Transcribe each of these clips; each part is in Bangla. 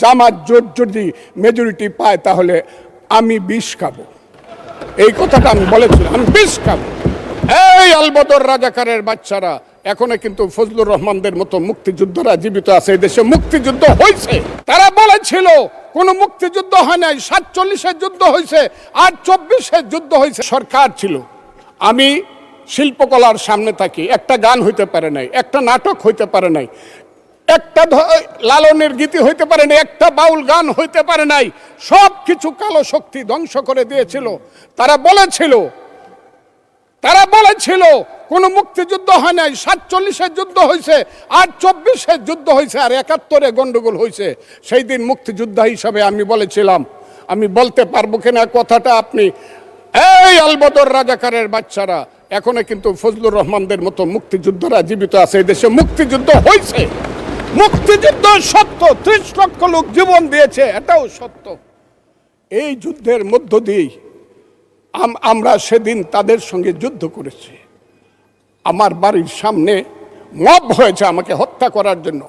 জামাত জোট যদি মেজরিটি পায় তাহলে আমি বিষ খাবো। এই কথাটা আমি বলেছিলাম, আমি বিষ খাবো। এই আলবদর রাজাকারের বাচ্চারা এখনো কিন্তু ফজলুর রহমানদের মতো মুক্তিযোদ্ধারা জীবিত আছে। এই দেশে মুক্তিযুদ্ধ হয়েছে, তারা বলেছিল কোন মুক্তিযুদ্ধ হয় নাই, 47-এর যুদ্ধ হয়েছে আর 24-এর যুদ্ধ হয়েছে। সরকার ছিল, আমি শিল্পকলার সামনে থাকি, একটা গান হইতে পারে নাই, একটা নাটক হইতে পারে নাই, একটা লালনের গীতি হইতে পারে নাই, একটা বাউল গান হইতে পারে নাই। সব কিছু কালো শক্তি ধ্বংস করে দিয়েছিল। তারা বলেছিল কোন মুক্তিযুদ্ধ হয় নাই, 47-এর যুদ্ধ হয়েছে আর 24-এর যুদ্ধ হয়েছে আর 71-এ গন্ডগোল হয়েছে। সেই দিন মুক্তিযোদ্ধা হিসাবে আমি বলেছিলাম, আমি বলতে পারবো কিনা কথাটা আপনি, এই আলবদর রাজাকারের বাচ্চারা এখনো কিন্তু ফজলুর রহমানদের মতো মুক্তিযোদ্ধারা জীবিত আছে। এই দেশে মুক্তিযুদ্ধ হয়েছে, মুক্তিযুদ্ধ সত্য, 30 লক্ষ লোক জীবন দিয়েছে, এটাও সত্য। এই যুদ্ধের মধ্য দিয়েই আমরা সেদিন তাদের সঙ্গে যুদ্ধ করেছি। আমার বাড়ির সামনে মব হয়েছে আমাকে হত্যা করার জন্য।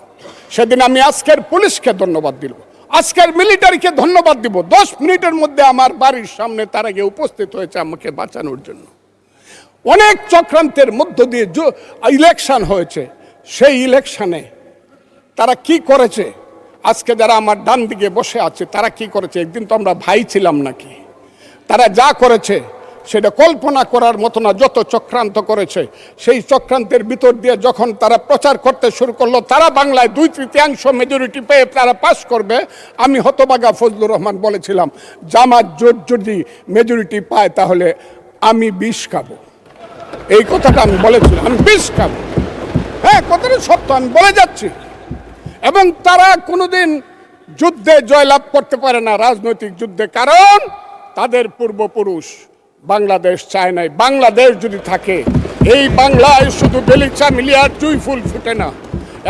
সেদিন আমি আজকের পুলিশকে ধন্যবাদ দিব, আজকের মিলিটারিকে ধন্যবাদ দিব। 10 মিনিটের মধ্যে আমার বাড়ির সামনে তারা গিয়ে উপস্থিত হয়েছে আমাকে বাঁচানোর জন্য। অনেক চক্রান্তের মধ্য দিয়ে ইলেকশন হয়েছে। সেই ইলেকশনে তারা কি করেছে, আজকে যারা আমার ডান দিকে বসে আছে তারা কি করেছে, একদিন তো আমরা ভাই ছিলাম নাকি? তারা যা করেছে সেটা কল্পনা করার মতো না। যত চক্রান্ত করেছে, সেই চক্রান্তের ভিতর দিয়ে যখন তারা প্রচার করতে শুরু করলো তারা বাংলায় 2/3 মেজরিটি পেয়ে তারা পাস করবে, আমি হতভাগা ফজলুর রহমান বলেছিলাম জামাত জোট যদি মেজরিটি পায় তাহলে আমি বিষ খাবো। এই কথাটা আমি বলেছিলাম, আমি বিষ খাবো। হ্যাঁ, কথাটা সত্য, আমি বলে যাচ্ছি। এবং তারা কোনোদিন যুদ্ধে জয়লাভ করতে পারে না, রাজনৈতিক যুদ্ধে, কারণ তাদের পূর্বপুরুষ বাংলাদেশ চায় নাই। বাংলাদেশ যদি থাকে, এই বাংলায় শুধু বেলিচা মিলিয়ার জুই ফুল ফুটে না,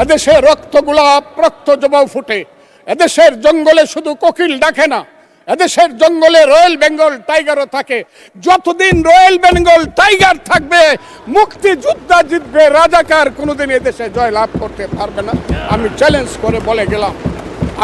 এদেশে রক্ত গোলাপ, রক্ত জবাও ফুটে। এদেশের জঙ্গলে শুধু কোকিল ডাকে না, এদেশের জঙ্গলে রয়্যাল বেঙ্গল টাইগারও থাকে। যতদিন রয়্যাল বেঙ্গল টাইগার থাকবে, মুক্তিযোদ্ধা জিতবে, রাজাকার কোনোদিন এদেশে জয় লাভ করতে পারবে না। আমি চ্যালেঞ্জ করে বলে গেলাম।